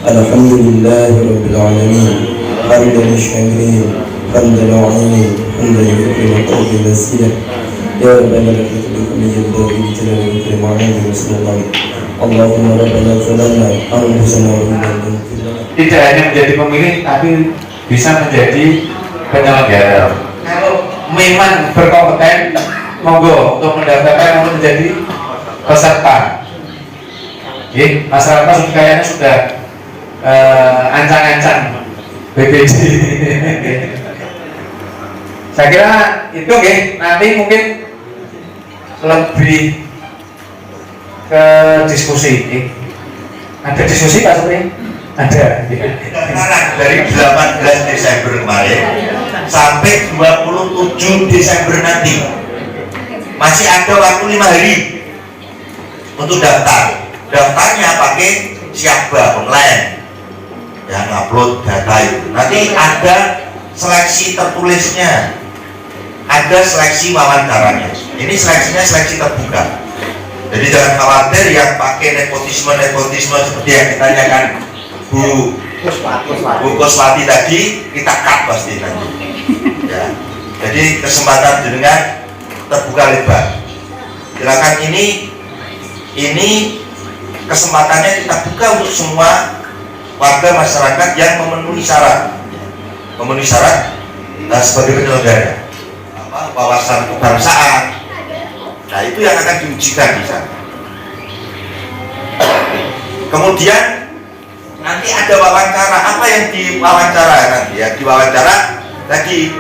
Alhamdulillahirabbil alamin. Hamdan syamirin, hamdan alamin, hamdan yukrim qalbi wasilah. Ya rabbana lakal hamdu yabda'u bi jalali wa karamati wa sallallahu. Allahumma rabbana zalamna anfusana wa lam taghfir lana. Tidak hanya menjadi pemilih tapi bisa menjadi penyelenggara. Kalau memang berkompeten, monggo untuk mendaftarkan untuk menjadi peserta. Masyarakat kayaknya sudah ancang-ancang BPJ. Saya kira itu nanti mungkin lebih ke diskusi. Ada diskusi Pak Supri? Ada. Dari 18 Desember kemarin sampai 27 Desember nanti masih ada waktu 5 hari untuk daftar. Daftarnya pakai Siakba online, yang upload data itu. Nanti ada seleksi tertulisnya, ada seleksi wawancaranya. Ini seleksinya seleksi terbuka. Jadi jangan khawatir yang pakai nepotisme seperti yang ditanyakan Bu Kuswati tadi, kita cut pasti nanti. Ya. Jadi kesempatan jenengan terbuka lebar. Silakan ini kesempatannya kita buka untuk semua warga masyarakat yang memenuhi syarat sebagai penyelenggara wawasan kebangsaan. Nah, itu yang akan diujikan di sana. Kemudian nanti ada wawancara. Apa yang diwawancara nanti ya? Diwawancara tadi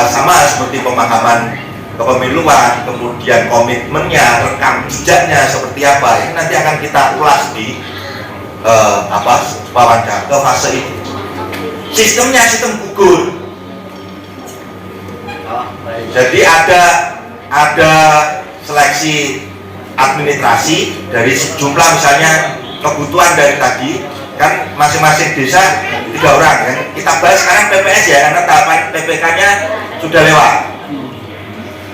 sama seperti pemahaman kepemiluan, kemudian komitmennya, rekam jejaknya seperti apa. Ini nanti akan kita ulas di wawancara ke fase itu. Sistemnya sistem gugur. Jadi ada seleksi administrasi dari sejumlah misalnya kebutuhan dari tadi kan masing-masing desa 3 orang kan. Kita bahas sekarang PPS ya, karena tahapan PPK-nya sudah lewat.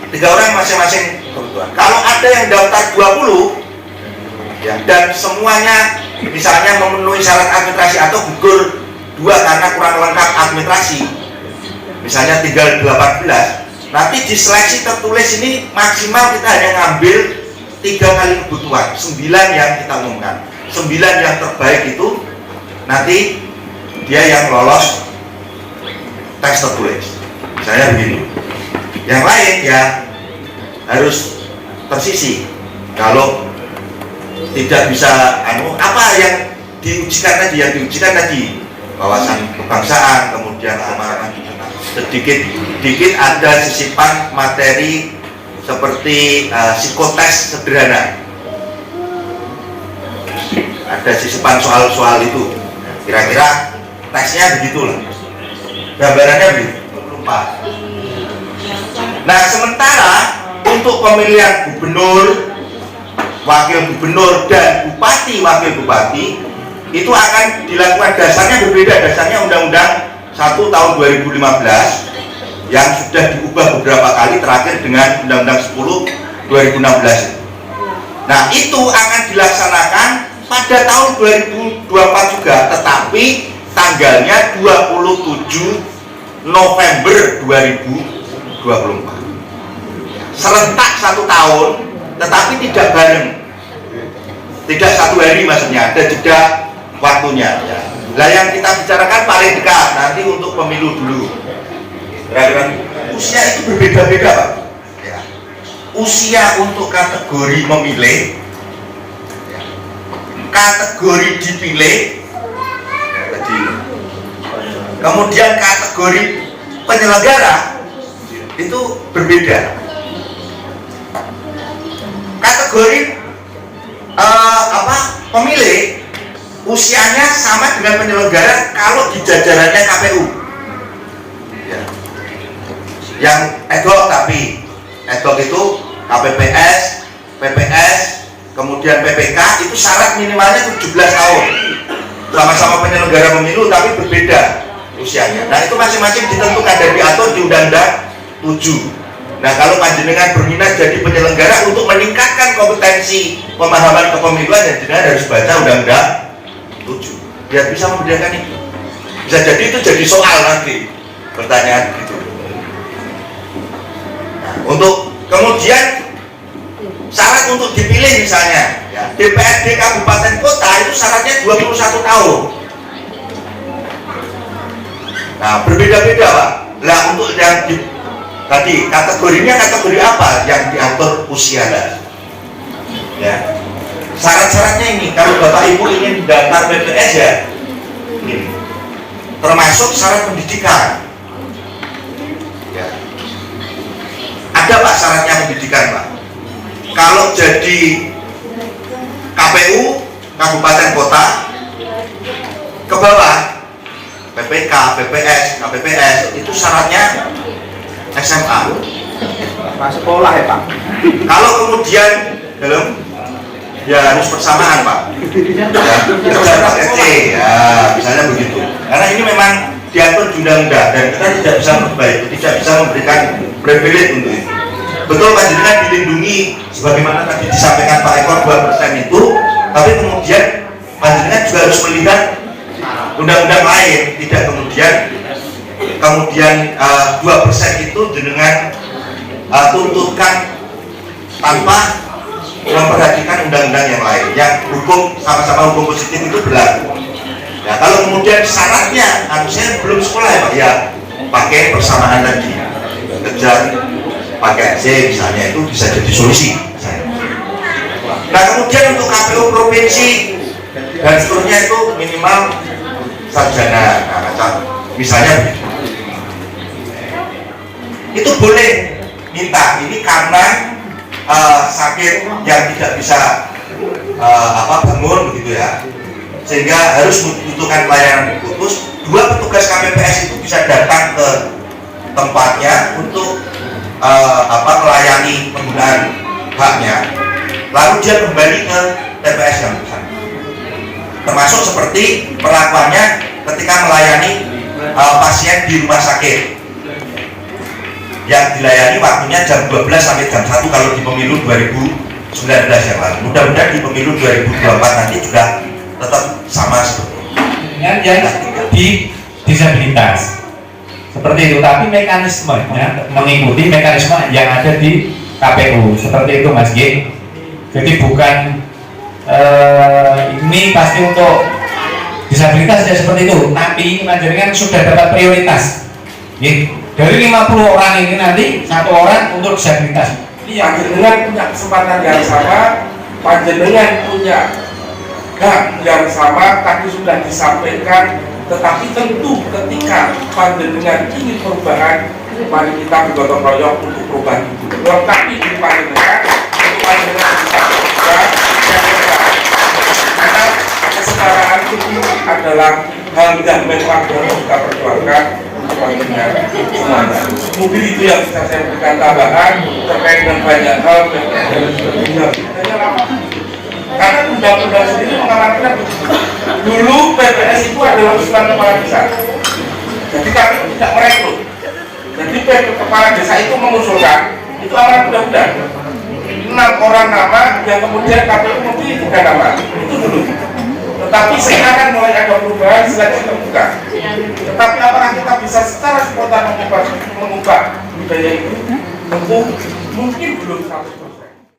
3 orang masing-masing kebutuhan. Kalau ada yang daftar 20 ya, dan semuanya misalnya memenuhi syarat administrasi atau gugur 2 karena kurang lengkap administrasi, misalnya tinggal 18, nanti di seleksi tertulis ini maksimal kita hanya ngambil 3 kali kebutuhan, 9 yang kita umumkan. 9 yang terbaik itu nanti dia yang lolos tes tertulis, misalnya begini. Yang lain ya harus tersisi. Kalau tidak bisa apa yang diujikan tadi, wawasan kebangsaan, kemudian kemarahan, sedikit ada sisipan materi seperti psikotes sederhana. Ada sisipan soal-soal itu. Kira-kira tesnya begitulah. Gambarannya begitu. Lupa. Nah, sementara untuk pemilihan gubernur, wakil gubernur dan bupati, wakil bupati itu akan dilakukan, dasarnya berbeda. Dasarnya Undang-Undang 1 tahun 2015 yang sudah diubah beberapa kali, terakhir dengan Undang-Undang 10 2016. Nah, itu akan dilaksanakan pada tahun 2024 juga, tetapi tanggalnya 27 November 2024. Serentak 1 tahun, tetapi tidak bareng, tidak 1 hari maksudnya, ada jeda waktunya ya. Nah, yang kita bicarakan paling dekat nanti untuk pemilu dulu. Usia itu berbeda-beda Pak ya. Usia untuk kategori memilih, kategori dipilih ya, tadi. Kemudian kategori penyelenggara itu berbeda. Kategori pemilih usianya sama dengan penyelenggara kalau di jajarannya KPU ya. Yang ad hoc itu KPPS, PPS, kemudian PPK, itu syarat minimalnya 17 tahun, sama-sama penyelenggara pemilu tapi berbeda usianya. Nah, itu masing-masing ditentukan dan diatur di Undang-Undang 7 Nah, kalau panjenengan berminat jadi penyelenggara untuk meningkatkan kompetensi pemahaman kepemiluan, ya jenengan harus baca Undang-Undang 7 biar bisa membedakan itu. Bisa jadi itu jadi soal nanti pertanyaan gitu. Nah, untuk kemudian syarat untuk dipilih misalnya ya, DPRD kabupaten kota itu syaratnya 21 tahun. Nah, berbeda-beda Pak. Lah untuk yang tadi kategorinya kategori apa yang diatur usia ya. Syarat-syaratnya ini kalau Bapak Ibu ingin daftar PPS ya ini termasuk syarat pendidikan ya. Ada Pak syaratnya pendidikan Pak. Kalau jadi KPU kabupaten kota ke bawah PPK, PPS, KPPS itu syaratnya SMA. Sekolah ya Pak. Kalau kemudian dalam ya harus bersamaan Pak. Ya, bisa pakai C, ya misalnya begitu. Karena ini memang diatur di undang-undang dan kita tidak bisa memperbaiki, tidak bisa memberikan privilege untuk itu. Betul panjenengan dilindungi sebagaimana tadi disampaikan Pak Eko 2% itu, tapi kemudian panjenengan juga harus melihat undang-undang lain, tidak kemudian 2% itu dengan tuntutan tanpa memperhatikan undang-undang yang lain, yang hukum sama-sama hukum positif itu berlaku. Ya, kalau kemudian syaratnya, saya belum sekolah ya Pak, ya pakai persamaan tadi, kejar pakai C misalnya, itu bisa jadi solusi. Nah kemudian untuk KPU provinsi dan seterusnya itu minimal sarjana. Nah, misalnya itu boleh minta ini karena sakit yang tidak bisa bangun begitu ya, sehingga harus membutuhkan pelayanan khusus. 2 petugas KPPS itu bisa datang ke tempatnya untuk melayani penggunaan haknya, lalu dia kembali ke TPS yang bersangkutan. Termasuk seperti perlakuannya ketika melayani pasien di rumah sakit yang dilayani waktunya jam 12 sampai jam 1 kalau di pemilu 2019 yang lalu. Mudah-mudahan di pemilu 2024 nanti juga tetap sama seperti itu. Yang di disabilitas seperti itu, tapi mekanismenya mengikuti mekanisme yang ada di KPU seperti itu Mas G. Jadi bukan ini pasti untuk disabilitas ya seperti itu, tapi panjenengan sudah dapat prioritas. Dari 50 orang ini nanti 1 orang untuk disabilitas. Panjenengan punya kesempatan yang sama, panjenengan punya hak yang sama, tadi sudah disampaikan. Tetapi tentu ketika panjenengan ingin perubahan, mari kita bergotong royong untuk perubahan itu. Lengkapi diri panjenengan untuk panjenengan bisa berubah dan berubah. Karena kesetaraan itu adalah hal yang memang harus kita perjuangkan untuk panjenengan semuanya. Mungkin itu yang bisa saya berikan tambahan terkait dengan banyak hal dan karena undang-undang sendiri mengamankan dulu PPS itu adalah usulan kepala desa. Jadi kami tidak merekrut. Jadi kepala desa itu mengusulkan, itu amanat undang-undang 6 orang nama yang kemudian KPU memilih 3 nama. Itu dulu. Tetapi sekarang mulai ada perubahan seleksi terbuka. Tetapi apakah kita bisa secara spontan mengubah budaya itu? Tentu mungkin belum 100%.